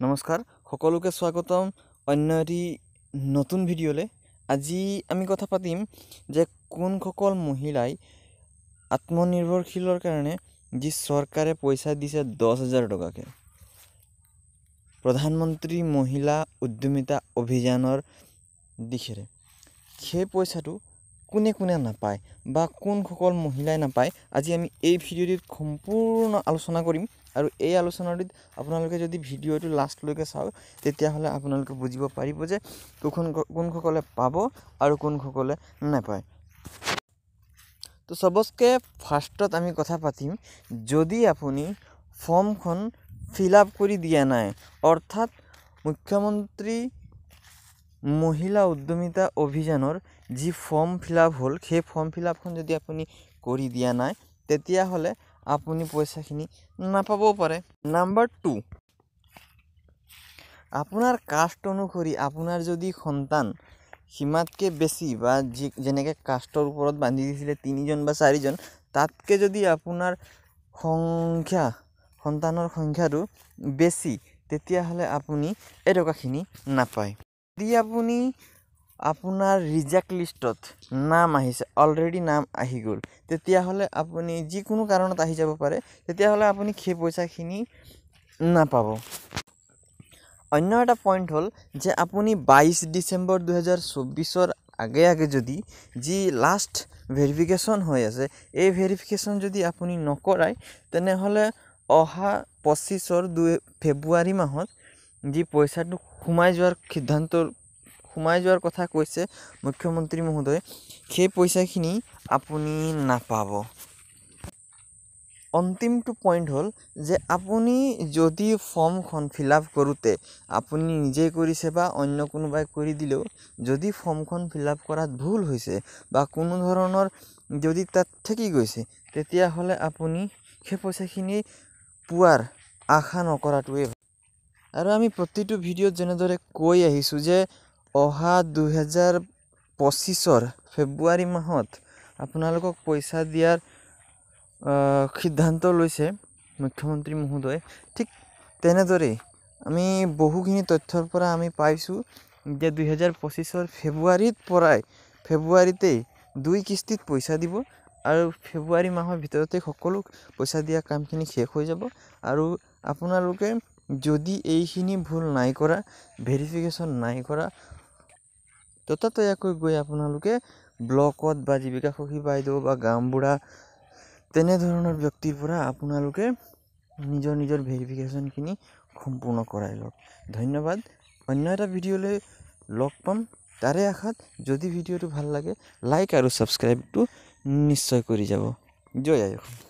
নমস্কাৰ সকলোকে স্বাগতম অন্য এটি নতুন ভিডিঅ'লে। আজি আমি কথা পাতিম যে কোনসকল মহিলাই আত্মনিৰ্ভৰশীলৰ কাৰণে যি চৰকাৰে পইচা দিছে 10,000 টকাকে প্ৰধানমন্ত্ৰী মহিলা উদ্যমিতা অভিযানৰ দিশেৰে, সেই পইচাটো কোনে কোনে নাপায় বা কোনসকল মহিলাই নাপায়, আজি আমি এই ভিডিঅ'টিত সম্পূৰ্ণ আলোচনা কৰিম। আৰু এই আলোচনাটিত আপোনালোকে যদি ভিডিঅ'টো লাষ্টলৈকে চাওক তেতিয়াহ'লে আপোনালোকে বুজিব পাৰিব যে কোনসকলে পাব আৰু কোনসকলে নাপায়। তো সবতকৈ ফাৰ্ষ্টত আমি কথা পাতিম, যদি আপুনি ফৰ্মখন ফিল আপ কৰি দিয়া নাই, অৰ্থাৎ মুখ্যমন্ত্ৰী মহিলা উদ্যমিতা অভিযানৰ যি ফৰ্ম ফিল আপ হ'ল, সেই ফৰ্ম ফিল আপখন যদি আপুনি কৰি দিয়া নাই তেতিয়াহ'লে আপুনি পইচাখিনি নাপাবও পাৰে। নাম্বাৰ 2, আপোনাৰ কাষ্ট অনুসৰি আপোনাৰ যদি সন্তান সীমাতকৈ বেছি বা যেনেকৈ কাষ্টৰ ওপৰত বান্ধি দিছিলে 3জন বা 4জন, তাতকৈ যদি আপোনাৰ সন্তানৰ সংখ্যাটো বেছি, তেতিয়াহ'লে আপুনি এই টকাখিনি নাপায়। যদি আপুনি আপোনাৰ ৰিজেক্ট লিষ্টত নাম আহিছে, অলৰেডি নাম আহি গ'ল, তেতিয়াহ'লে আপুনি যিকোনো কাৰণত আহি যাব পাৰে, তেতিয়াহ'লে আপুনি সেই পইচাখিনি নাপাব। অন্য এটা পইণ্ট হ'ল যে আপুনি 22 ডিচেম্বৰ 2024 আগে যদি যি লাষ্ট ভেৰিফিকেশ্যন হৈ আছে, এই ভেৰিফিকেশ্যন যদি আপুনি নকৰায়, তেনেহ'লে অহা 25 ফেব্ৰুৱাৰী মাহত যি পইচাটো সোমাই যোৱাৰ কথা কৈছে মুখ্যমন্ত্ৰী মহোদয়ে, সেই পইচাখিনি আপুনি নাপাব। অন্তিমটো পইণ্ট হ'ল যে আপুনি যদি ফৰ্মখন ফিল আপ কৰোঁতে আপুনি নিজেই কৰিছে বা অন্য কোনোবাই কৰি দিলেও, যদি ফৰ্মখন ফিল আপ কৰাত ভুল হৈছে বা কোনো ধৰণৰ যদি তাত থাকি গৈছে, তেতিয়াহ'লে আপুনি সেই পইচাখিনি পোৱাৰ আশা নকৰাটোৱে ভাল। আৰু আমি প্ৰতিটো ভিডিঅ'ত যেনেদৰে কৈ আহিছোঁ যে অহা 2025 ফেব্ৰুৱাৰী মাহত আপোনালোকক পইচা দিয়াৰ সিদ্ধান্ত লৈছে মুখ্যমন্ত্ৰী মহোদয়ে। ঠিক তেনেদৰেই আমি বহুখিনি তথ্যৰ পৰা আমি পাইছোঁ যে 2025 ফেব্ৰুৱাৰীতেই 2 কিস্তিত পইচা দিব আৰু ফেব্ৰুৱাৰী মাহৰ ভিতৰতে সকলো পইচা দিয়া কামখিনি শেষ হৈ যাব। আৰু আপোনালোকে যদি এইখিনি ভুল নাই কৰা, ভেৰিফিকেশ্যন নাই কৰা, ততাতৈয়াকৈ গৈ আপোনালোকে ব্লকত বা জীৱিকা সখী বাইদেউ বা গাঁওবুঢ়া তেনেধৰণৰ ব্যক্তিৰ পৰা আপোনালোকে নিজৰ ভেৰিফিকেশ্যনখিনি সম্পূৰ্ণ কৰাই লওক। ধন্যবাদ। অন্য এটা ভিডিঅ'লৈ লগ পাম তাৰে আশাত। যদি ভিডিঅ'টো ভাল লাগে, লাইক আৰু ছাবস্ক্ৰাইবটো নিশ্চয় কৰি যাব। জয় আই অসম।